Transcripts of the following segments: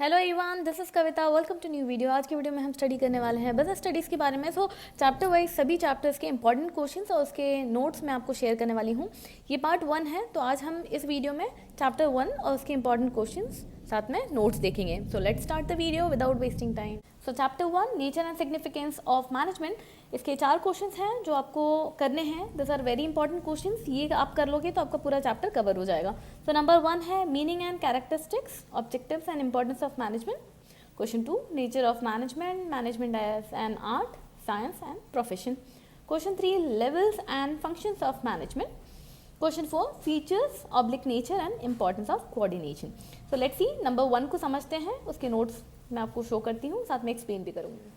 Hello everyone, this is Kavita. Welcome to new video. आज की video में हम स्टडी करने वाले हैं बिजनेस स्टडीज़ के बारे में। सो चैप्टर वाइज सभी चैप्टर्स के इंपॉर्टेंट क्वेश्चंस और उसके नोट्स मैं आपको शेयर करने वाली हूँ। ये पार्ट 1 है, तो आज हम इस वीडियो में चैप्टर 1 और उसके इंपॉर्टेंट क्वेश्चंस साथ में नोट्स देखेंगे। So let's start the video without wasting time. So chapter 1, nature and significance of management. इसके 4 क्वेश्चंस हैं जो आपको करने हैं। This are very important questions. ये आप कर लोगे तो आपका पूरा चैप्टर कवर हो जाएगा। सो नंबर 1 है meaning and characteristics, objectives and importance of management. Question 2, nature of management, management as an art, science and profession. Question 3, levels and functions of management. Question 4, features, nature and importance of coordination. So let's see, number 1 को समझते हैं, उसके notes मैं आपको show करती हूँ, साथ में explain भी करूँगी।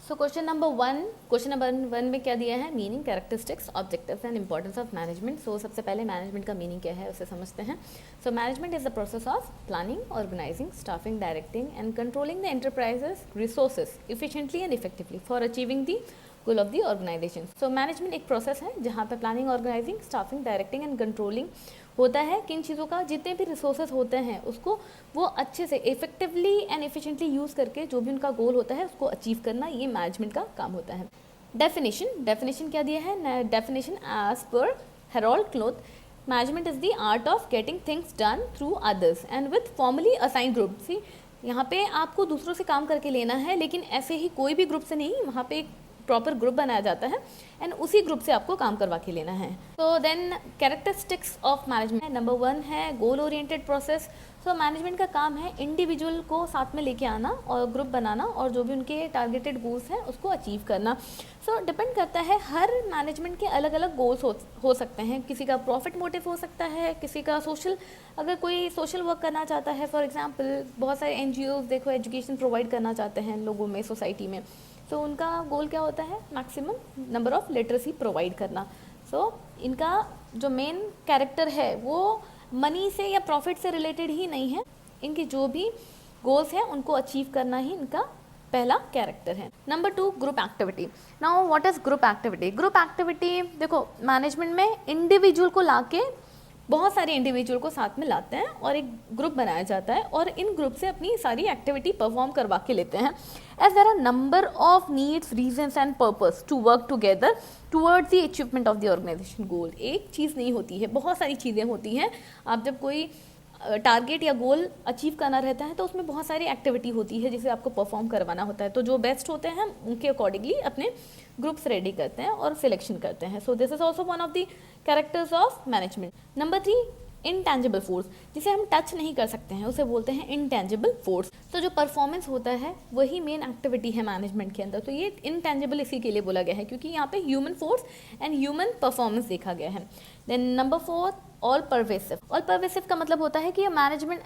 सो क्वेश्चन नंबर वन में क्या दिया है? Meaning, characteristics, objectives and importance of management. So सबसे पहले मैनेजमेंट का मीनिंग क्या है उसे समझते हैं। So management is the process of planning, organising, staffing, directing and controlling the enterprises resources efficiently and effectively for achieving the goal of the organisation. So management एक process है जहाँ पे planning, organising, staffing, directing and controlling होता है। किन चीज़ों का? जितने भी रिसोर्सेज होते हैं उसको वो अच्छे से इफेक्टिवली एंड एफिशिएंटली यूज़ करके जो भी उनका गोल होता है उसको अचीव करना, ये मैनेजमेंट का काम होता है। डेफिनेशन क्या दिया है? डेफिनेशन एज पर हेरोल्ड क्लोथ, management is the art of getting things done through others and with formally assign group. See, यहाँ पे आपको दूसरों से काम करके लेना है, लेकिन ऐसे ही कोई भी ग्रुप से नहीं, वहाँ पे एक प्रॉपर ग्रुप बनाया जाता है एंड उसी ग्रुप से आपको काम करवा के लेना है। तो then characteristics of management, number 1 है goal oriented process. So management का काम है इंडिविजुअल को साथ में लेके आना और ग्रुप बनाना और जो भी उनके टारगेटेड गोल्स हैं उसको अचीव करना। सो डिपेंड करता है, हर मैनेजमेंट के अलग अलग गोल्स हो सकते हैं। किसी का प्रॉफिट मोटिव हो सकता है, किसी का सोशल, अगर कोई सोशल वर्क करना चाहता है, फॉर एग्जाम्पल बहुत सारे NGOs देखो एजुकेशन प्रोवाइड करना चाहते हैं लोगों में, सोसाइटी में, तो उनका गोल क्या होता है? Maximum number of literacy provide करना। सो इनका जो मेन कैरेक्टर है वो मनी से या प्रॉफिट से रिलेटेड ही नहीं है, इनके जो भी गोल्स हैं उनको अचीव करना ही इनका पहला कैरेक्टर है। Number 2, group activity. Now what is group activity? Group activity देखो, मैनेजमेंट में इंडिविजुअल को लाके, बहुत सारे इंडिविजुअल को साथ में लाते हैं और एक ग्रुप बनाया जाता है और इन ग्रुप से अपनी सारी एक्टिविटी परफॉर्म करवा के लेते हैं। As there are number of needs, reasons and purpose to work together towards the achievement of the organisation goal. एक चीज़ नहीं होती है, बहुत सारी चीज़ें होती हैं। आप जब कोई टारगेट या गोल अचीव करना रहता है तो उसमें बहुत सारी एक्टिविटी होती है जिसे आपको परफॉर्म करवाना होता है। तो जो बेस्ट होते हैं उनके अकॉर्डिंगली अपने ग्रुप्स रेडी करते हैं और सिलेक्शन करते हैं। So this is also one of the characters of management. Number 3, intangible force, जिसे हम टच नहीं कर सकते हैं उसे बोलते हैं इनटेंजिबल फोर्स। तो जो परफॉर्मेंस होता है वही मेन एक्टिविटी है मैनेजमेंट के अंदर। तो ये इनटेंजिबल इसी के लिए बोला गया है क्योंकि यहाँ पे human force and human performance देखा गया है। Then number 4, all pervasive. All pervasive का मतलब होता है कि मैनेजमेंट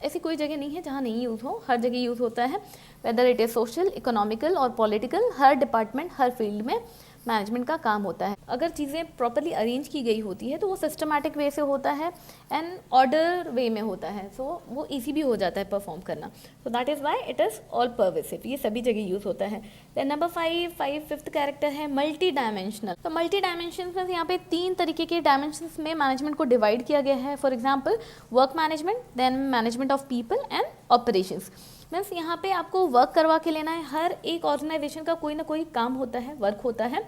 ऐसी कोई जगह नहीं है जहाँ नहीं यूज़ हो, हर जगह यूज़ होता है। Whether it is social, economical और पॉलिटिकल, हर डिपार्टमेंट, हर फील्ड में मैनेजमेंट का काम होता है। अगर चीज़ें प्रॉपरली अरेंज की गई होती है तो वो सिस्टमैटिक वे से होता है एंड ऑर्डर वे में होता है। सो वो ईजी भी हो जाता है परफॉर्म करना। सो that is why it is all pervasive, ये सभी जगह यूज़ होता है। देन नंबर 5 कैरेक्टर है मल्टी डायमेंशनल। तो मल्टी डायमेंशन में यहाँ पे 3 तरीके के डायमेंशंस में मैनेजमेंट को डिवाइड किया गया है। For example work management, then management of people and operations. Means यहाँ पे आपको वर्क करवा के लेना है। हर एक ऑर्गेनाइजेशन का कोई ना कोई काम होता है, वर्क होता है।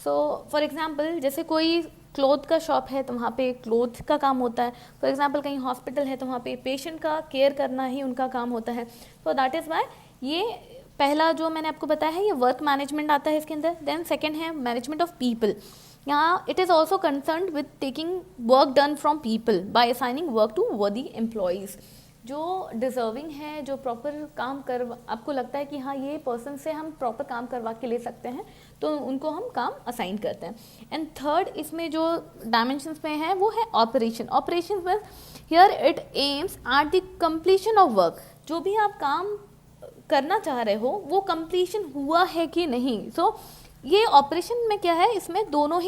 सो फॉर एग्जांपल जैसे कोई क्लोथ का शॉप है तो वहाँ पे क्लोथ का काम होता है। फॉर एग्जांपल कहीं हॉस्पिटल है तो वहाँ पे पेशेंट का केयर करना ही उनका काम होता है। तो दैट इज़ वाई ये पहला जो मैंने आपको बताया है ये वर्क मैनेजमेंट आता है इसके अंदर। देन सेकेंड है मैनेजमेंट ऑफ पीपल। यहाँ it is also concerned with taking work done from people by assigning work to worthy employees. जो डिज़र्विंग है, जो प्रॉपर काम कर, आपको लगता है कि हाँ ये पर्सन से हम प्रॉपर काम करवा के ले सकते हैं तो उनको हम काम असाइन करते हैं। एंड थर्ड इसमें जो डायमेंशंस में है वो है ऑपरेशन। ऑपरेशन में here it aims at the completion of work. जो भी आप काम करना चाह रहे हो वो कंप्लीशन हुआ है कि नहीं। सो ये ऑपरेशन में क्या है, इसमें दोनों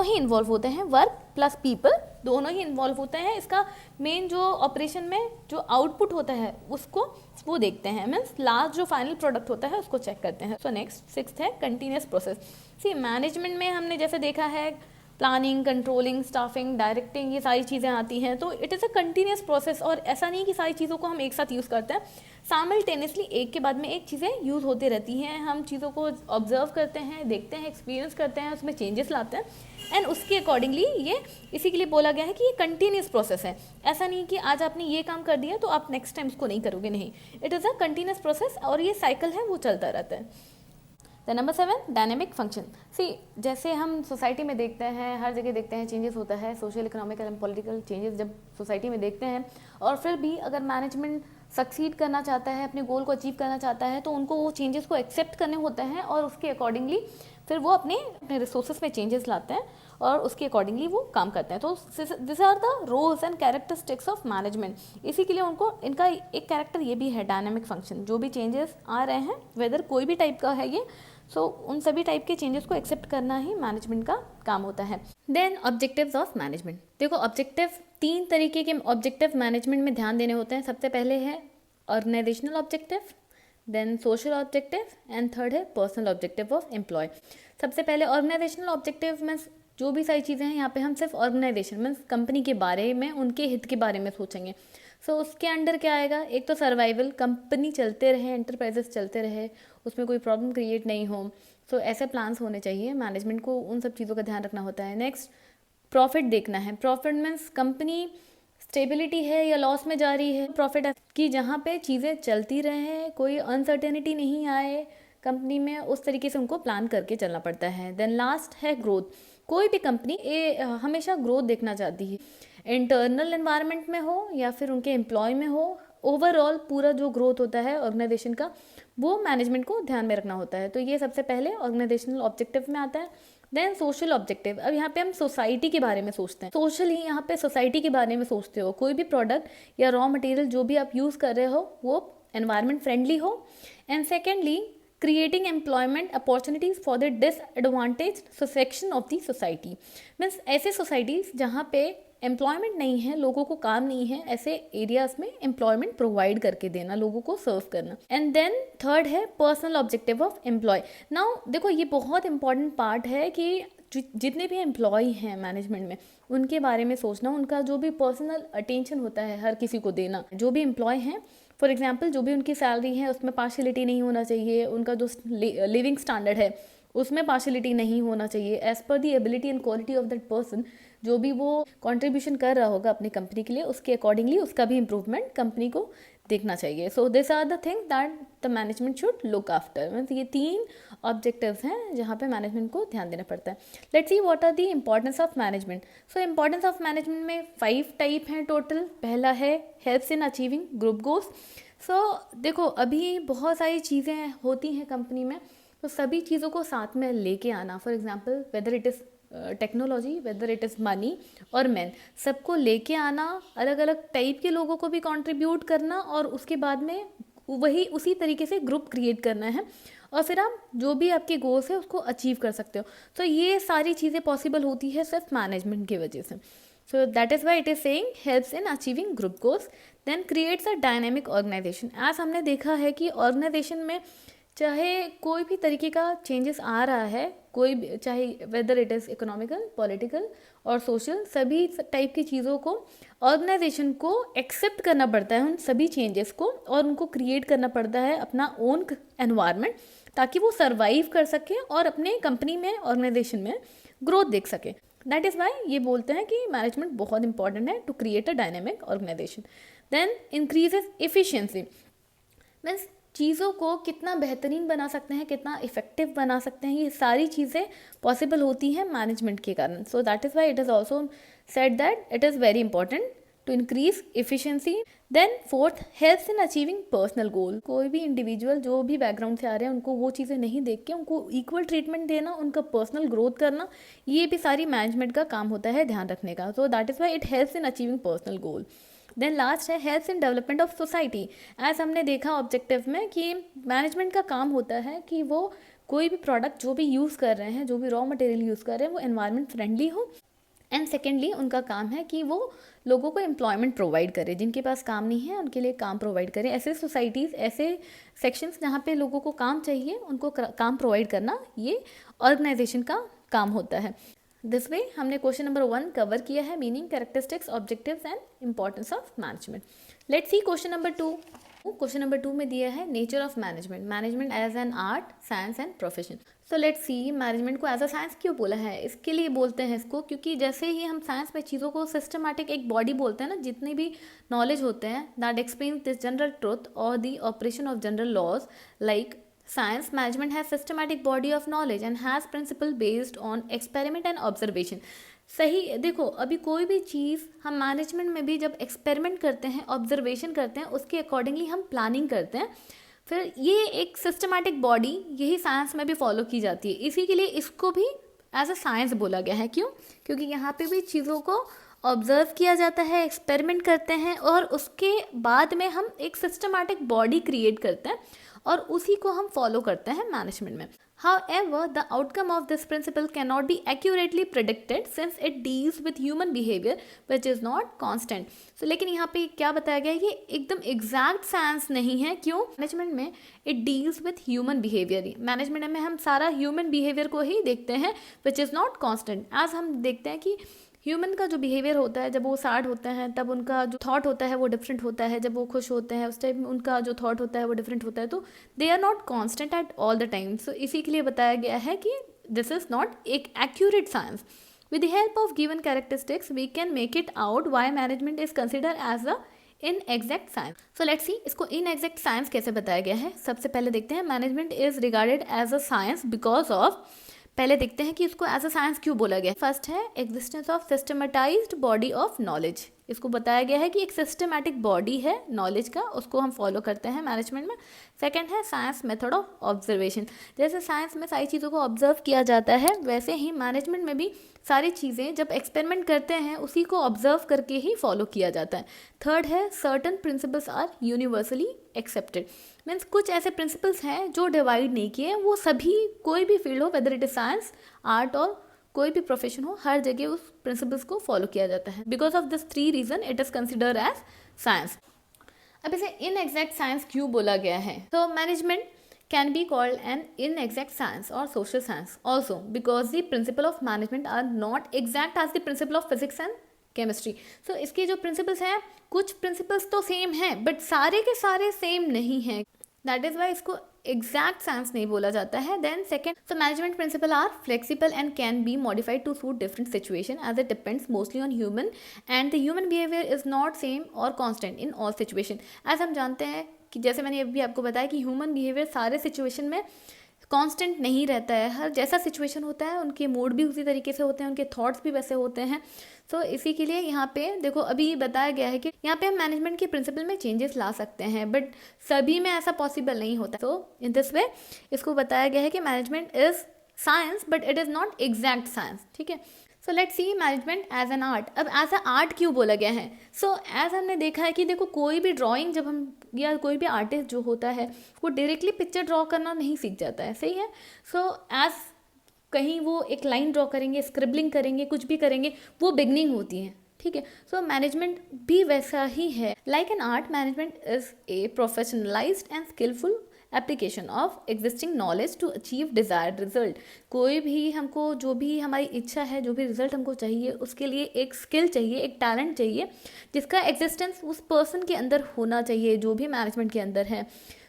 ही इन्वॉल्व होते हैं, वर्क प्लस पीपल दोनों ही इन्वॉल्व होते हैं। इसका मेन जो ऑपरेशन में जो आउटपुट होता है उसको वो देखते हैं, मीन्स लास्ट जो फाइनल प्रोडक्ट होता है उसको चेक करते हैं। सो नेक्स्ट 6th है कंटिन्यूस प्रोसेस। सी मैनेजमेंट में हमने जैसे देखा है प्लानिंग, कंट्रोलिंग, स्टाफिंग, डायरेक्टिंग, ये सारी चीज़ें आती हैं। तो it is a continuous process, और ऐसा नहीं कि सारी चीज़ों को हम एक साथ यूज़ करते हैं, साइमल्टेनियसली एक के बाद में एक चीज़ें यूज़ होती रहती हैं। हम चीज़ों को ऑब्जर्व करते हैं, देखते हैं, एक्सपीरियंस करते हैं, उसमें चेंजेस लाते हैं, एंड उसके अकॉर्डिंगली ये इसी के लिए बोला गया है कि ये कंटिन्यूस प्रोसेस है। ऐसा नहीं कि आज आपने ये काम कर दिया तो आप नेक्स्ट टाइम उसको नहीं करोगे, नहीं, it is a continuous process, और ये साइकिल है वो चलता रहता है। The number 7, dynamic function. See, जैसे हम सोसाइटी में देखते हैं, हर जगह देखते हैं चेंजेस होता है, social, economical and political changes जब सोसाइटी में देखते हैं, और फिर भी अगर मैनेजमेंट सक्सीड करना चाहता है, अपने गोल को अचीव करना चाहता है, तो उनको वो चेंजेस को एक्सेप्ट करने होते हैं, और उसके अकॉर्डिंगली फिर वो अपने रिसोर्सेज में चेंजेस लाते हैं, और उसके अकॉर्डिंगली वो काम करते हैं। तो this are the roles and characteristics of management. इसी के लिए उनको इनका एक कैरेक्टर ये भी है, डायनामिक फंक्शन। जो भी चेंजेस आ रहे हैं, वेदर कोई भी टाइप का है ये, सो उन सभी टाइप के चेंजेस को एक्सेप्ट करना ही मैनेजमेंट का काम होता है। Then objectives of management. देखो, ऑब्जेक्टिव, 3 तरीके के ऑब्जेक्टिव मैनेजमेंट में ध्यान देने होते हैं। सबसे पहले है organisational objective, then social objective, and third है पर्सनल ऑब्जेक्टिव ऑफ एम्प्लॉय। सबसे पहले ऑर्गेनाइजेशनल ऑब्जेक्टिव मीन्स जो भी सारी चीज़ें हैं यहाँ पे हम सिर्फ ऑर्गेनाइजेशन मीन्स कंपनी के बारे में, उनके हित के बारे में सोचेंगे। सो उसके अंडर क्या आएगा, एक तो सर्वाइवल, कंपनी चलते रहे, एंटरप्राइजेस चलते रहे, उसमें कोई प्रॉब्लम क्रिएट नहीं हो, सो ऐसे प्लान्स होने चाहिए। मैनेजमेंट को उन सब चीज़ों का ध्यान रखना होता है। नेक्स्ट, प्रॉफिट देखना है। प्रॉफिट मीन्स कंपनी स्टेबिलिटी है या लॉस में जा रही है। प्रॉफिट की जहाँ पे चीज़ें चलती रहे, कोई अनसर्टेनिटी नहीं आए कंपनी में, उस तरीके से उनको प्लान करके चलना पड़ता है। देन लास्ट है ग्रोथ। कोई भी कंपनी हमेशा ग्रोथ देखना चाहती है, इंटरनल एनवायरनमेंट में हो या फिर उनके एम्प्लॉय में हो, ओवरऑल पूरा जो ग्रोथ होता है ऑर्गेनाइजेशन का, वो मैनेजमेंट को ध्यान में रखना होता है। तो ये सबसे पहले ऑर्गेनाइजेशनल ऑब्जेक्टिव में आता है। Then social objective. अब यहाँ पे हम सोसाइटी के बारे में सोचते हैं, सोशली यहाँ पे सोसाइटी के बारे में सोचते हो। कोई भी प्रोडक्ट या रॉ मटेरियल जो भी आप यूज़ कर रहे हो वो एनवायरनमेंट फ्रेंडली हो। And secondly, creating employment opportunities for the disadvantage section of the society. Means ऐसे सोसाइटीज जहाँ पे एम्प्लॉयमेंट नहीं है, लोगों को काम नहीं है, ऐसे एरियाज में एम्प्लॉयमेंट प्रोवाइड करके देना, लोगों को सर्व करना। एंड देन थर्ड है personal objective of employee. Now देखो, ये बहुत इंपॉर्टेंट पार्ट है कि जितने भी एम्प्लॉय हैं मैनेजमेंट में, उनके बारे में सोचना, उनका जो भी पर्सनल अटेंशन होता है हर किसी को देना। जो भी एम्प्लॉय हैं, फॉर एग्जाम्पल जो भी उनकी सैलरी है उसमें पार्शलिटी नहीं होना चाहिए, उनका जो लिविंग स्टैंडर्ड है उसमें पार्शलिटी नहीं होना चाहिए। As per the ability and quality of that person, जो भी वो कंट्रीब्यूशन कर रहा होगा अपनी कंपनी के लिए, उसके अकॉर्डिंगली उसका भी इम्प्रूवमेंट कंपनी को देखना चाहिए। So this are the thing that the management should look after. Means ये 3 ऑब्जेक्टिव्स हैं जहाँ पे मैनेजमेंट को ध्यान देना पड़ता है। Let's see what are the importance of management. So importance of management में 5 टाइप हैं टोटल। पहला है helps in achieving group goals. So देखो, अभी बहुत सारी चीज़ें होती हैं कंपनी में, तो सभी चीज़ों को साथ में लेके आना, for example whether it is technology, whether it is money और मैन, सबको लेके आना, अलग अलग टाइप के लोगों को भी कंट्रीब्यूट करना, और उसके बाद में वही उसी तरीके से ग्रुप क्रिएट करना है, और फिर आप जो भी आपके गोल्स है उसको अचीव कर सकते हो। तो ये सारी चीज़ें पॉसिबल होती है सिर्फ मैनेजमेंट की वजह से। So that is why it is saying helps in achieving group goals. Then creates a dynamic organisation. As हमने देखा है कि ऑर्गेनाइजेशन में चाहे कोई भी तरीके का चेंजेस आ रहा है, कोई भी, चाहे whether it is economical, political और सोशल, सभी टाइप की चीज़ों को ऑर्गेनाइजेशन को एक्सेप्ट करना पड़ता है, उन सभी चेंजेस को, और उनको क्रिएट करना पड़ता है अपना ओन एनवायरनमेंट, ताकि वो सर्वाइव कर सके और अपने कंपनी में, ऑर्गेनाइजेशन में ग्रोथ देख सके। दैट इज़ वाई ये बोलते हैं कि मैनेजमेंट बहुत इंपॉर्टेंट है to create a dynamic organisation. Then increases efficiency. Means चीज़ों को कितना बेहतरीन बना सकते हैं, कितना इफेक्टिव बना सकते हैं, ये सारी चीज़ें पॉसिबल होती हैं मैनेजमेंट के कारण। So that is why it is also said that it is very important to increase efficiency. Then fourth, helps in achieving personal goal. कोई भी इंडिविजुअल जो भी बैकग्राउंड से आ रहे हैं, उनको वो चीज़ें नहीं देख के उनको इक्वल ट्रीटमेंट देना, उनका पर्सनल ग्रोथ करना, ये भी सारी मैनेजमेंट का काम होता है ध्यान रखने का। So that is why it helps in achieving personal goal. Then last है helps in development of society. As हमने देखा ऑब्जेक्टिव में कि मैनेजमेंट का काम होता है कि वो कोई भी प्रोडक्ट जो भी यूज़ कर रहे हैं, जो भी रॉ मटेरियल यूज़ कर रहे हैं, वो एनवायरनमेंट फ्रेंडली हो। एंड सेकेंडली, उनका काम है कि वो लोगों को एम्प्लॉयमेंट प्रोवाइड करे, जिनके पास काम नहीं है उनके लिए काम प्रोवाइड करे। ऐसे सोसाइटीज़, ऐसे सेक्शंस जहाँ पे लोगों को काम चाहिए, उनको काम प्रोवाइड करना, ये ऑर्गेनाइजेशन का काम होता है। दिस वे हमने क्वेश्चन नंबर 1 कवर किया है, meaning, characteristics, objectives and importance of management. Let's see question number 2। Question number 2 में दिया है nature of management, management as an art, science and profession. So let's see management को as a science क्यों बोला है। इसके लिए बोलते हैं इसको क्योंकि जैसे ही हम साइंस में चीज़ों को सिस्टमैटिक एक बॉडी बोलते हैं ना, जितनी भी नॉलेज होते हैं that explain this general truth और the operation of general laws like science, management has systematic body of knowledge and has principle based on experiment and observation। सही, देखो अभी कोई भी चीज़ हम मैनेजमेंट में भी जब एक्सपेरिमेंट करते हैं, ऑब्जर्वेशन करते हैं, उसके अकॉर्डिंगली हम प्लानिंग करते हैं, फिर ये एक सिस्टमैटिक बॉडी यही साइंस में भी फॉलो की जाती है। इसी के लिए इसको भी एज अ साइंस बोला गया है। क्यों? क्योंकि यहाँ पे भी चीज़ों को ऑब्जर्व किया जाता है, एक्सपेरिमेंट करते हैं और उसके बाद में हम एक सिस्टमैटिक बॉडी क्रिएट करते हैं और उसी को हम फॉलो करते हैं मैनेजमेंट में। However, the outcome of this principle cannot be accurately predicted since it deals with human behavior which is not constant। So, लेकिन यहाँ पे क्या बताया गया है, ये एकदम एग्जैक्ट साइंस नहीं है। क्यों? मैनेजमेंट में it deals with human behavior, management में हम सारा ह्यूमन बिहेवियर को ही देखते हैं which is not constant। आज हम देखते हैं कि ह्यूमन का जो बिहेवियर होता है, जब वो सैड होता है तब उनका जो थॉट होता है वो डिफरेंट होता है, जब वो खुश होते हैं उस टाइम उनका जो थॉट होता है वो डिफरेंट होता है। तो they are not constant at all the time. So इसी के लिए बताया गया है कि दिस इज नॉट एक accurate science. With the help of given characteristics we can make it out why management is consider as a inexact science. So let's see इसको inexact science कैसे बताया गया है। सबसे पहले देखते हैं management is regarded as a science because of, पहले देखते हैं कि इसको एज अ साइंस क्यों बोला गया। फर्स्ट है existence of systematised body of knowledge. इसको बताया गया है कि एक सिस्टमैटिक बॉडी है नॉलेज का, उसको हम फॉलो करते हैं मैनेजमेंट में। सेकंड है साइंस मेथड ऑफ ऑब्जर्वेशन। जैसे साइंस में सारी चीज़ों को ऑब्जर्व किया जाता है वैसे ही मैनेजमेंट में भी सारी चीज़ें जब एक्सपेरिमेंट करते हैं उसी को ऑब्जर्व करके ही फॉलो किया जाता है। थर्ड है certain principles are universally accepted. Means कुछ ऐसे प्रिंसिपल्स हैं जो डिवाइड नहीं किए, वो सभी कोई भी फील्ड हो, whether it is science, art और कोई भी प्रोफेशन हो, हर जगह उस प्रिंसिपल्स को फॉलो किया जाता है। Because of this 3 reason it is considered as science. अब इसे इनएग्जैक्ट साइंस क्यों बोला गया है? तो management can be called an inexact science or social science also because the principle of management are not exact as the principle of physics and chemistry। so इसके जो principles हैं, कुछ principles तो same हैं but सारे के सारे same नहीं हैं, that is why इसको exact science नहीं बोला जाता है। then second, so management principle are flexible and can be modified to suit different situation as it depends mostly on human and the human behavior is not same or constant in all situation। as हम जानते हैं कि जैसे मैंने अभी आपको बताया कि ह्यूमन बिहेवियर सारे सिचुएशन में कांस्टेंट नहीं रहता है। हर जैसा सिचुएशन होता है उनके मूड भी उसी तरीके से होते हैं, उनके थॉट्स भी वैसे होते हैं। तो इसी के लिए यहाँ पे देखो अभी बताया गया है कि यहाँ पे हम मैनेजमेंट के प्रिंसिपल में चेंजेस ला सकते हैं बट सभी में ऐसा पॉसिबल नहीं होता। तो इन दिस वे इसको बताया गया है कि management is science but it is not exact science. ठीक है, so let's see management as an art. अब एज अ आर्ट क्यों बोला गया है? सो एज हमने देखा है कि देखो कोई भी ड्राइंग जब हम या कोई भी आर्टिस्ट जो होता है वो डायरेक्टली पिक्चर ड्रॉ करना नहीं सीख जाता है, सही है। सो एज कहीं वो एक लाइन ड्रॉ करेंगे, स्क्रिबलिंग करेंगे, कुछ भी करेंगे, वो बिगनिंग होती है। ठीक है, सो मैनेजमेंट भी वैसा ही है। Like an art management is a professionalised and skilful application of existing knowledge to achieve desired result. कोई भी हमको जो भी हमारी इच्छा है, जो भी रिजल्ट हमको चाहिए, उसके लिए एक स्किल चाहिए, एक टैलेंट चाहिए जिसका एग्जिस्टेंस उस पर्सन के अंदर होना चाहिए जो भी मैनेजमेंट के अंदर है।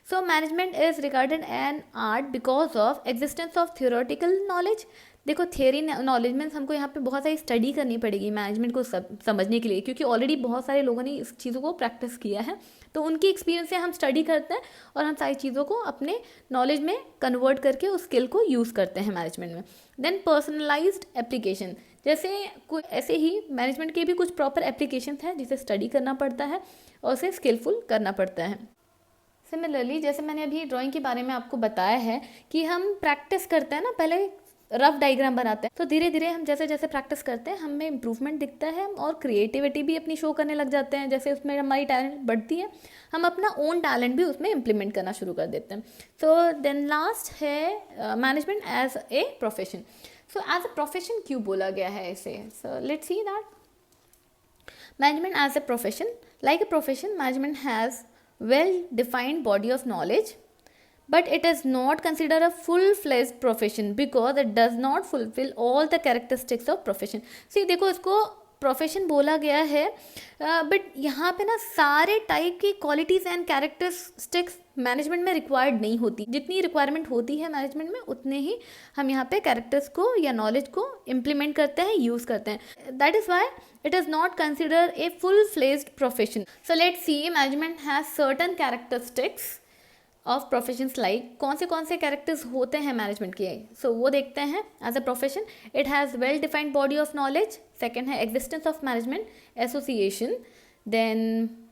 सो management is regarded an art because of existence of theoretical knowledge. देखो थियरी नॉलेज मीन्स हमको यहाँ पे बहुत सारी स्टडी करनी पड़ेगी मैनेजमेंट को समझने के लिए, क्योंकि ऑलरेडी बहुत सारे लोगों ने इस चीज़ों को प्रैक्टिस किया है। तो उनकी एक्सपीरियंस से हम स्टडी करते हैं और हम सारी चीज़ों को अपने नॉलेज में कन्वर्ट करके उस स्किल को यूज़ करते हैं मैनेजमेंट में। देन पर्सनलाइज्ड एप्लीकेशन, जैसे ऐसे ही मैनेजमेंट के भी कुछ प्रॉपर एप्लीकेशन हैं जिसे स्टडी करना पड़ता है और उसे स्किलफुल करना पड़ता है। सिमिलरली जैसे मैंने अभी ड्राइंग के बारे में आपको बताया है कि हम प्रैक्टिस करते हैं ना, पहले रफ डायग्राम बनाते हैं, तो धीरे धीरे हम जैसे जैसे प्रैक्टिस करते हैं हमें इम्प्रूवमेंट दिखता है और क्रिएटिविटी भी अपनी शो करने लग जाते हैं। जैसे उसमें हमारी टैलेंट बढ़ती है, हम अपना ओन टैलेंट भी उसमें इम्प्लीमेंट करना शुरू कर देते हैं। सो देन लास्ट है management as a profession. So as a profession क्यों बोला गया है इसे? So let's see that management as a profession, like a profession management has well defined body of knowledge but it is not considered a full-fledged profession because it does not fulfill all the characteristics of profession. See, देखो इसको profession बोला गया है, but यहाँ पे ना सारे type की क्वालिटीज़ एंड कैरेक्टरिस्टिक्स मैनेजमेंट में रिक्वायर्ड नहीं होती. जितनी रिक्वायरमेंट होती है मैनेजमेंट में उतने ही हम यहाँ पे कैरेक्टर्स को या नॉलेज को इम्प्लीमेंट करते हैं, यूज़ करते हैं. That is Y it is not considered a full-fledged profession. So let's see, management has certain characteristics of professions like कौन से characters होते हैं management के. So वो देखते हैं. As a profession, it has well-defined body of knowledge. Second है existence of management association. Then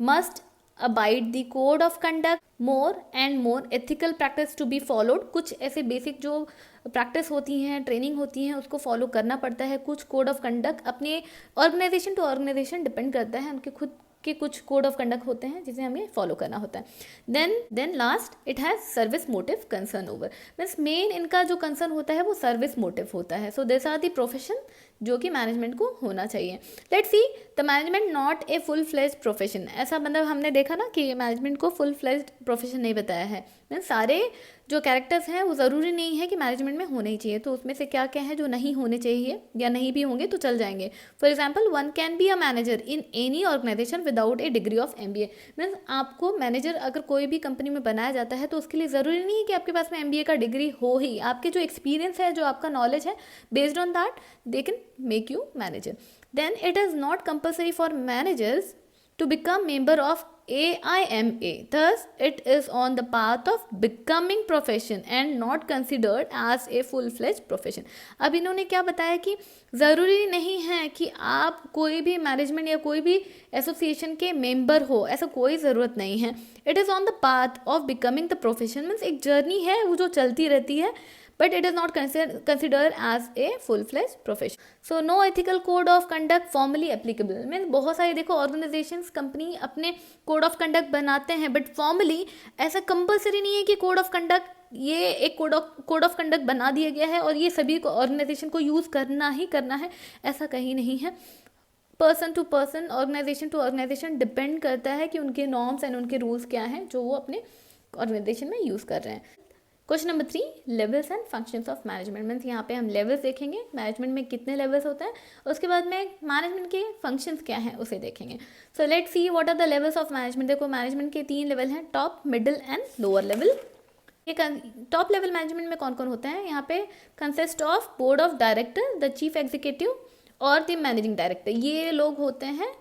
must abide the code of conduct. More and more ethical practice to be followed. कुछ ऐसे basic जो practice होती हैं, training होती हैं, उसको follow करना पड़ता है. कुछ कोड ऑफ कंडक्ट अपने ऑर्गेनाइजेशन टू ऑर्गेनाइजेशन डिपेंड करता है, उनके खुद के कुछ कोड ऑफ कंडक्ट होते हैं जिसे हमें फॉलो करना होता है. Then last it has service motive concern over. Means main इनका जो कंसर्न होता है वो सर्विस मोटिव होता है. So this are the profession जो कि मैनेजमेंट को होना चाहिए. Let's see the management not a full fledged profession. ऐसा मतलब हमने देखा ना कि मैनेजमेंट को फुल फ्लेज्ड प्रोफेशन नहीं बताया है. मीन्स सारे जो कैरेक्टर्स हैं वो ज़रूरी नहीं है कि मैनेजमेंट में होने ही चाहिए. तो उसमें से क्या क्या है जो नहीं होने चाहिए या नहीं भी होंगे तो चल जाएंगे. For example, one can be a manager in any organisation without a degree of MBA. Means आपको मैनेजर अगर कोई भी कंपनी में बनाया जाता है तो उसके लिए ज़रूरी नहीं है कि आपके पास में MBA का डिग्री हो ही. आपके जो एक्सपीरियंस है, जो आपका नॉलेज है, based on that they can make you manager. Then it is not compulsory for managers to become member of AIMA. Thus, it is on the path of becoming profession and not considered as a full-fledged profession. अब इन्होंने क्या बताया कि ज़रूरी नहीं है कि आप कोई भी मैनेजमेंट या कोई भी एसोसिएशन के मेंबर हो, ऐसा कोई ज़रूरत नहीं है. It is on the path of becoming the profession. Means एक जर्नी है वो जो चलती रहती है, but it is not considered as a full-fledged profession. So no ethical code of conduct formally applicable. Means बहुत सारे देखो ऑर्गेनाइजेशंस, कंपनी अपने कोड ऑफ कंडक्ट बनाते हैं, बट फॉर्मली ऐसा कंपलसरी नहीं है कि कोड ऑफ कंडक्ट, ये एक कोड ऑफ कंडक्ट बना दिया गया है और ये सभी को ऑर्गेनाइजेशन को यूज़ करना ही करना है, ऐसा कहीं नहीं है. Person to person, organisation to organisation depend करता है कि उनके नॉर्म्स एंड उनके रूल्स क्या हैं जो वो अपने ऑर्गेनाइजेशन में यूज़ कर रहे हैं. Question number 3, levels and functions of management. Means यहाँ पे हम लेवल्स देखेंगे, मैनेजमेंट में कितने लेवल्स होते हैं, उसके बाद में मैनेजमेंट के फंक्शंस क्या हैं उसे देखेंगे. So let's see what are the levels of management. देखो मैनेजमेंट के 3 लेवल हैं, top, middle and lower level. ये टॉप लेवल मैनेजमेंट में कौन कौन होते हैं? यहाँ पे consist of board of director, the chief executive और द मैनेजिंग डायरेक्टर. ये लोग होते हैं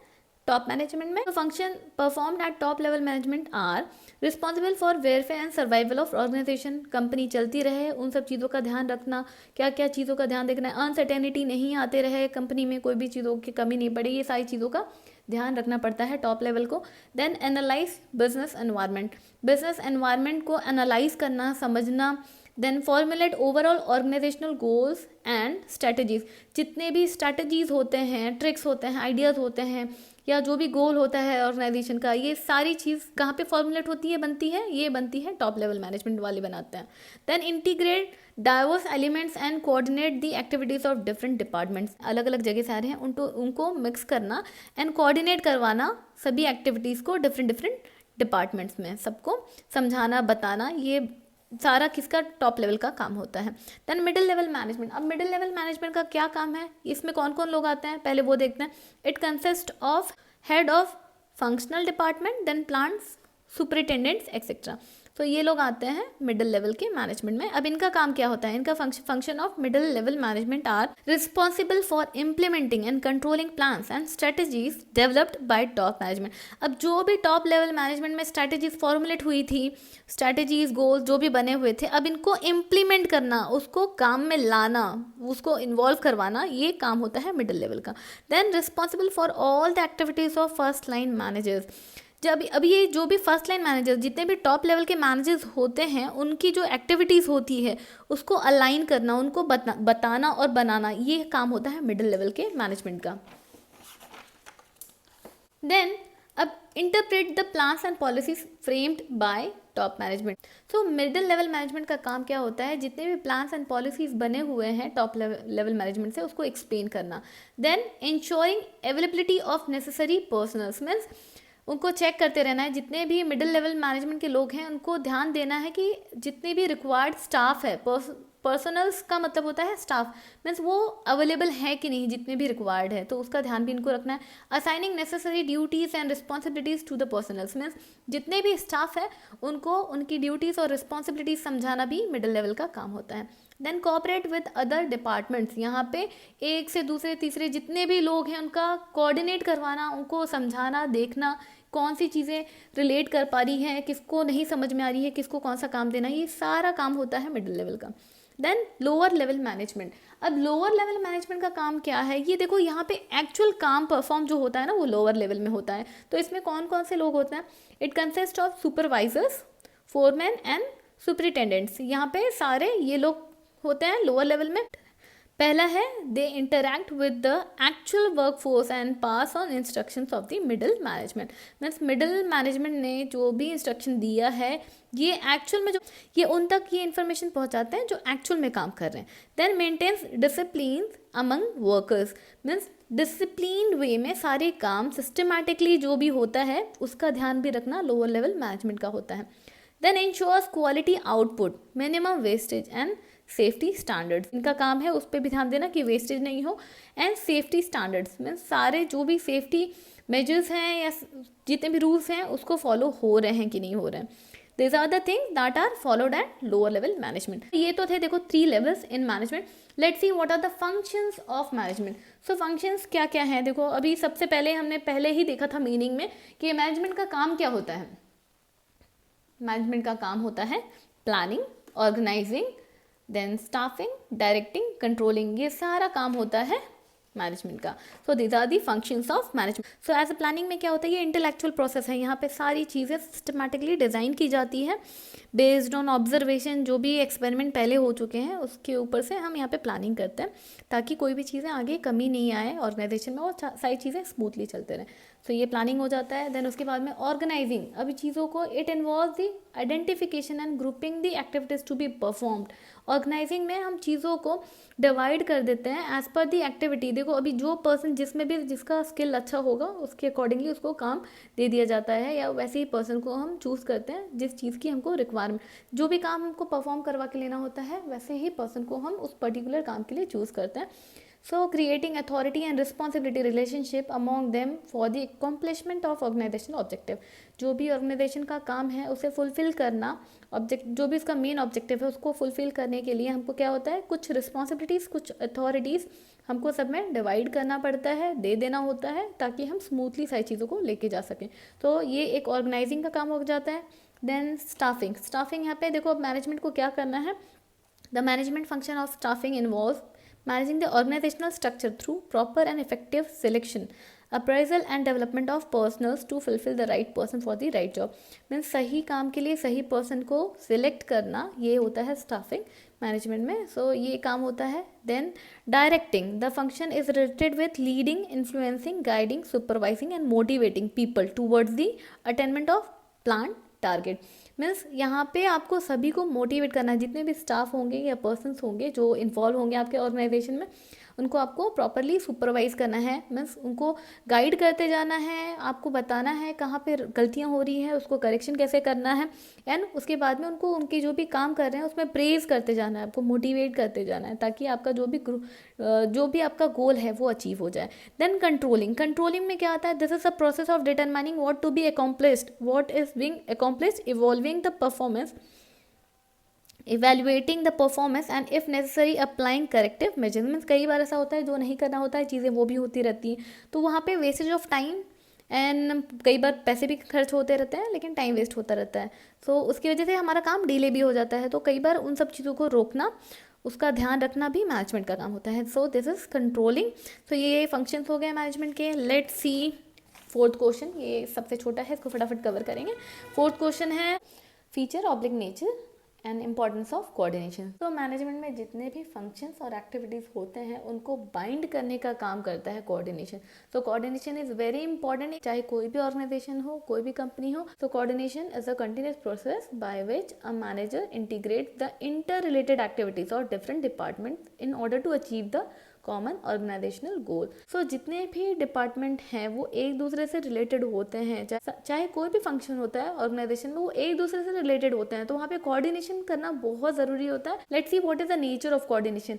टॉप मैनेजमेंट में. Function performed at top level management are responsible for welfare and survival of organisation. Company चलती रहे, उन सब चीज़ों का ध्यान रखना, क्या क्या चीज़ों का ध्यान देखना है, अनसर्टेनिटी नहीं आते रहे कंपनी में, कोई भी चीज़ों की कमी नहीं पड़े, ये सारी चीज़ों का ध्यान रखना पड़ता है टॉप लेवल को. Then analyse business environment. Business environment को एनालाइज करना, समझना. Then formulate overall organisational goals and strategies. जितने भी स्ट्रेटजीज होते हैं, ट्रिक्स होते हैं, आइडियाज़ होते हैं, या जो भी गोल होता है ऑर्गेनाइजेशन का, ये सारी चीज़ कहाँ पे फॉर्मुलेट होती है, बनती है, ये बनती है टॉप लेवल मैनेजमेंट वाले बनाते हैं. Then integrate diverse elements and coordinate the activities of different departments. अलग अलग जगह से आ रहे हैं, उनको मिक्स करना एंड कोऑर्डिनेट करवाना सभी एक्टिविटीज़ को डिफरेंट डिपार्टमेंट्स में, सबको समझाना, बताना, ये सारा किसका टॉप लेवल का काम होता है. Then middle level management. अब मिडिल लेवल मैनेजमेंट का क्या काम है, इसमें कौन कौन लोग आते हैं, पहले वो देखते हैं. It consist of head of functional department, then plants, superintendents etcetera. तो ये लोग आते हैं मिडिल लेवल के मैनेजमेंट में. अब इनका काम क्या होता है, इनका function of middle level management are responsible for implementing and controlling plans and strategies developed by top management. अब जो भी टॉप लेवल मैनेजमेंट में स्ट्रेटजीज फॉर्मुलेट हुई थी, स्ट्रेटजीज, गोल्स जो भी बने हुए थे, अब इनको इम्प्लीमेंट करना, उसको काम में लाना, उसको इन्वॉल्व करवाना, ये काम होता है मिडिल लेवल का. Then responsible for all the activities of first line managers. जब अभी ये जो भी फर्स्ट लाइन मैनेजर्स, जितने भी टॉप लेवल के मैनेजर्स होते हैं, उनकी जो एक्टिविटीज़ होती है उसको अलाइन करना, उनको बताना और बनाना, ये काम होता है मिडिल लेवल के मैनेजमेंट का. देन अब interpret the plans and policies framed bye top management. So middle level management का काम क्या होता है, जितने भी प्लान्स एंड पॉलिसीज बने हुए हैं टॉप लेवल मैनेजमेंट से, उसको एक्सप्लेन करना. Then ensuring availability of necessary personnels. Means उनको चेक करते रहना है। जितने भी मिडिल लेवल मैनेजमेंट के लोग हैं उनको ध्यान देना है कि जितने भी रिक्वायर्ड स्टाफ है, पर्सनल्स का मतलब होता है स्टाफ, मीन्स वो अवेलेबल है कि नहीं जितने भी रिक्वायर्ड है, तो उसका ध्यान भी इनको रखना है। Assigning necessary duties and responsibilities to the personnels, means जितने भी स्टाफ है उनको उनकी ड्यूटीज़ और रिस्पॉन्सिबिलिटीज़ समझाना भी मिडिल लेवल का काम होता है। Then cooperate with other departments, यहाँ पे एक से दूसरे तीसरे जितने भी लोग हैं उनका कोऑर्डिनेट करवाना, उनको समझाना, देखना कौन सी चीज़ें रिलेट कर पा रही हैं, किसको नहीं समझ में आ रही है, किसको कौन सा काम देना है, ये सारा काम होता है मिडिल लेवल का। देन लोअर लेवल मैनेजमेंट, अब लोअर लेवल मैनेजमेंट का काम क्या है, ये देखो यहाँ पे एक्चुअल काम परफॉर्म जो होता है ना वो लोअर लेवल में होता है। तो इसमें कौन कौन से लोग होते हैं, it consist of supervisors, foreman and superintendents, यहाँ पे सारे ये लोग होते हैं लोअर लेवल में। पहला है they interact with the actual work force and pass on instructions of the middle management, means middle management ने जो भी इंस्ट्रक्शन दिया है ये एक्चुअल में जो ये उन तक ये इन्फॉर्मेशन पहुंचाते हैं जो एक्चुअल में काम कर रहे हैं। Then maintains discipline among workers, means discipline way में सारे काम सिस्टमैटिकली जो भी होता है उसका ध्यान भी रखना लोअर लेवल मैनेजमेंट का होता है। Then ensures quality output, minimum wastage and safety standards, इनका काम है उस पर भी ध्यान देना कि वेस्टेज नहीं हो। एंड सेफ्टी स्टैंडर्ड्स मीन्स सारे जो भी सेफ्टी मेजर्स हैं या जितने भी रूल्स हैं उसको फॉलो हो रहे हैं कि नहीं हो रहे हैं। These are the things that are followed at lower level management. ये तो थे देखो 3 levels in management. Let's see what are the functions of management. So functions क्या क्या हैं, देखो अभी सबसे पहले हमने पहले ही देखा था मीनिंग में कि मैनेजमेंट का काम क्या होता है। मैनेजमेंट का काम होता है planning, organizing, then staffing, directing, controlling, ये सारा काम होता है मैनेजमेंट का। So these are the functions of management. So as a planning में क्या होता है, ये इंटेलेक्चुअल प्रोसेस है, यहाँ पे सारी चीज़ें सिस्टमैटिकली डिज़ाइन की जाती है बेस्ड ऑन ऑब्जर्वेशन, जो भी एक्सपेरिमेंट पहले हो चुके हैं उसके ऊपर से हम यहाँ पे प्लानिंग करते हैं ताकि कोई भी चीज़ें आगे कमी नहीं आए ऑर्गेनाइजेशन में और सारी चीज़ें स्मूथली चलते रहें। सो ये प्लानिंग हो जाता है। देन उसके बाद में ऑर्गेनाइजिंग, अभी चीज़ों को it involve the identification and grouping the activities to be performed. Organizing में हम चीज़ों को डिवाइड कर देते हैं एज पर दी एक्टिविटी। देखो अभी जो पर्सन जिसमें भी जिसका स्किल अच्छा होगा उसके अकॉर्डिंगली उसको काम दे दिया जाता है, या वैसे ही पर्सन को हम चूज़ करते हैं जिस चीज़ की हमको रिक्वायरमेंट, जो भी काम हमको परफॉर्म करवा के लेना होता है वैसे ही पर्सन को हम उस पर्टिकुलर काम के लिए चूज़ करते हैं। So creating authority and responsibility relationship among them for the accomplishment of organizational objective, जो भी ऑर्गेनाइजेशन का काम है उसे फुलफिल करना, ऑब्जेक्ट जो भी उसका मेन ऑब्जेक्टिव है उसको फुलफिल करने के लिए हमको क्या होता है, कुछ रिस्पॉन्सिबिलिटीज़, कुछ अथॉरिटीज़ हमको सब में डिवाइड करना पड़ता है, दे देना होता है ताकि हम स्मूथली सारी चीज़ों को लेके जा सकें। तो ये एक ऑर्गेनाइजिंग का काम हो जाता है। देन स्टाफिंग, स्टाफिंग यहाँ पे देखो मैनेजमेंट को क्या करना है, the management function of staffing involve managing the organizational structure through proper and effective selection, appraisal and development of personals to fulfill the right person for the right job. Means सही काम के लिए सही person को select करना, ये होता है स्टाफिंग मैनेजमेंट में। सो ये काम होता है। Then directing, the function is related with leading, influencing, guiding, supervising and motivating people towards the attainment of plan target. Means यहाँ पे आपको सभी को मोटिवेट करना है, जितने भी स्टाफ होंगे या पर्सन्स होंगे जो इन्वॉल्व होंगे आपके ऑर्गेनाइजेशन में, उनको आपको प्रॉपरली सुपरवाइज करना है, मीन्स उनको गाइड करते जाना है, आपको बताना है कहाँ पे गलतियाँ हो रही हैं, उसको करेक्शन कैसे करना है, एंड उसके बाद में उनको उनके जो भी काम कर रहे हैं उसमें प्रेज करते जाना है, आपको मोटिवेट करते जाना है ताकि आपका जो भी आपका गोल है वो अचीव हो जाए। देन कंट्रोलिंग, कंट्रोलिंग में क्या आता है, this is a process of determining what to be accomplished, what is being accomplished, evolving the performance, evaluating the performance and if necessary applying corrective measurements. कई बार ऐसा होता है जो नहीं करना होता है चीज़ें वो भी होती रहती हैं, तो वहाँ पे वेस्टेज ऑफ टाइम एंड कई बार पैसे भी खर्च होते रहते हैं लेकिन टाइम वेस्ट होता रहता है, तो उसकी वजह से हमारा काम डिले भी हो जाता है। तो कई बार उन सब चीज़ों को रोकना, उसका ध्यान रखना भी मैनेजमेंट का काम होता है। So this is controlling. तो ये फंक्शंस हो गए मैनेजमेंट के। लेट्स सी फोर्थ क्वेश्चन, ये सबसे छोटा है, इसको फटाफट कवर करेंगे। फोर्थ क्वेश्चन है feature oblique nature and importance of coordination. तो मैनेजमेंट में जितने भी फंक्शंस और एक्टिविटीज़ होते हैं उनको बाइंड करने का काम करता है कोऑर्डिनेशन। तो कोऑर्डिनेशन इज़ वेरी इंपॉर्टेंट, चाहे कोई भी ऑर्गेनाइजेशन हो, कोई भी कंपनी हो। तो coordination is a continuous process by which a manager integrate the inter related activities और different department in order to achieve the common organisational goal. So जितने भी डिपार्टमेंट हैं वो एक दूसरे से रिलेटेड होते हैं, चाहे कोई भी फंक्शन होता है ऑर्गेनाइजेशन में, वो एक दूसरे से रिलेटेड होते हैं, तो वहाँ पे कोऑर्डिनेशन करना बहुत ज़रूरी होता है। Let's see what is the nature of coordination.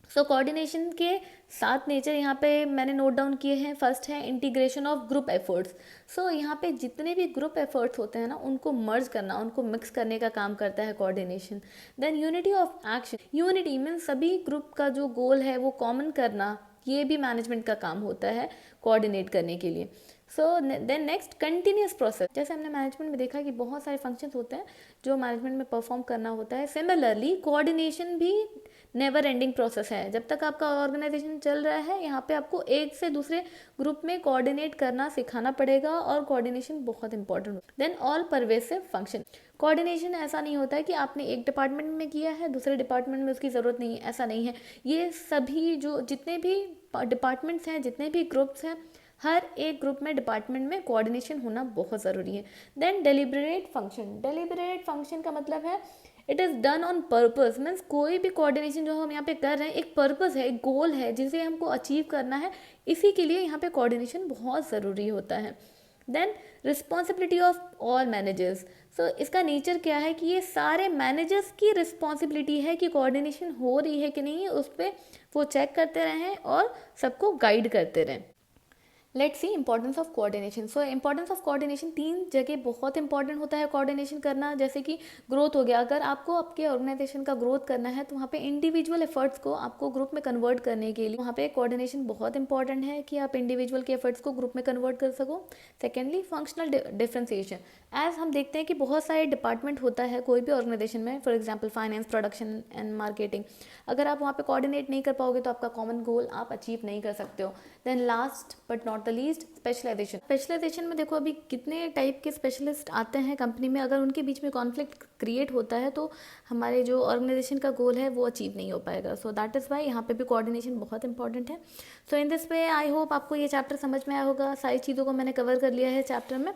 So coordination के 7 नेचर यहाँ पे मैंने नोट डाउन किए हैं। फर्स्ट है इंटीग्रेशन ऑफ ग्रुप एफर्ट्स। सो यहाँ पे जितने भी ग्रुप एफर्ट्स होते हैं ना, उनको मर्ज करना, उनको मिक्स करने का काम करता है coordination. Than unity of action. Unity means सभी ग्रुप का जो गोल है वो कॉमन करना, ये भी मैनेजमेंट का काम होता है कोऑर्डिनेट करने के लिए। So then next continuous process. जैसे हमने मैनेजमेंट में देखा कि बहुत सारे फंक्शंस होते हैं जो मैनेजमेंट में परफॉर्म करना होता है। सिमिलरली कोऑर्डिनेशन भी नेवर एंडिंग प्रोसेस है। जब तक आपका ऑर्गेनाइजेशन चल रहा है, यहाँ पे आपको एक से दूसरे ग्रुप में कोऑर्डिनेट करना सिखाना पड़ेगा, और कोऑर्डिनेशन बहुत important. Then all pervasive function. Coordination ऐसा नहीं होता है कि आपने एक डिपार्टमेंट में किया है, दूसरे डिपार्टमेंट में उसकी ज़रूरत नहीं है, ऐसा नहीं है। ये सभी जो जितने भी डिपार्टमेंट्स हैं, जितने भी ग्रुप्स हैं, हर एक ग्रुप में डिपार्टमेंट में कोऑर्डिनेशन होना बहुत ज़रूरी है। Then deliberate function. Deliberate function का मतलब है it is done on purpose. Means कोई भी कोऑर्डिनेशन जो हम यहाँ पे कर रहे हैं, एक पर्पस है, एक गोल है जिसे हमको अचीव करना है, इसी के लिए यहाँ पे कोऑर्डिनेशन बहुत ज़रूरी होता है। Then responsibility of all managers. So इसका नेचर क्या है कि ये सारे मैनेजर्स की रिस्पॉन्सिबिलिटी है कि कोऑर्डिनेशन हो रही है कि नहीं, उस पर वो चेक करते रहें और सबको गाइड करते रहें। Let's see importance of coordination. So importance of coordination 3 जगह बहुत इंपॉर्टेंट होता है कोऑर्डिनेशन करना। जैसे कि ग्रोथ हो गया, अगर आपको आपके ऑर्गेनाइजेशन का ग्रोथ करना है तो वहाँ पे इंडिविजुअल एफर्ट्स को आपको ग्रुप में कन्वर्ट करने के लिए वहाँ पे कोऑर्डिनेशन बहुत इंपॉर्टेंट है कि आप इंडिविजुअल के एफर्ट्स को ग्रुप में कन्वर्ट कर सको। Secondly functional differentiation. एज हम देखते हैं कि बहुत सारे डिपार्टमेंट होता है कोई भी ऑर्गेनाइजेशन में, for example finance, production and marketing. अगर आप वहाँ पे कोऑर्डिनेट नहीं कर पाओगे तो आपका कॉमन गोल आप अचीव नहीं कर सकते हो। Then last but not the least specialization. Specialization में देखो अभी कितने टाइप के स्पेशलिस्ट आते हैं कंपनी में, अगर उनके बीच में कॉन्फ्लिक्ट क्रिएट होता है तो हमारे जो ऑर्गेनाइजेशन का गोल है वो अचीव नहीं हो पाएगा। सो दैट इज़ वाई यहाँ पे भी कोऑर्डिनेशन बहुत इंपॉर्टेंट है। सो in this way I hope आपको ये चैप्टर समझ में आया होगा। सारी चीज़ों को मैंने कवर कर लिया है चैप्टर में।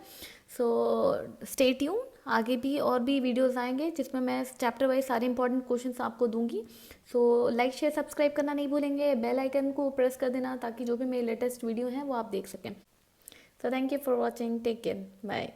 सो स्टे ट्यून, आगे भी और भी वीडियोस आएंगे जिसमें मैं चैप्टर वाइज सारे इंपॉर्टेंट क्वेश्चंस आपको दूंगी। सो लाइक शेयर सब्सक्राइब करना नहीं भूलेंगे, बेल आइकन को प्रेस कर देना ताकि जो भी मेरे लेटेस्ट वीडियो हैं वो आप देख सकें। So thank you for watching, take care, bye.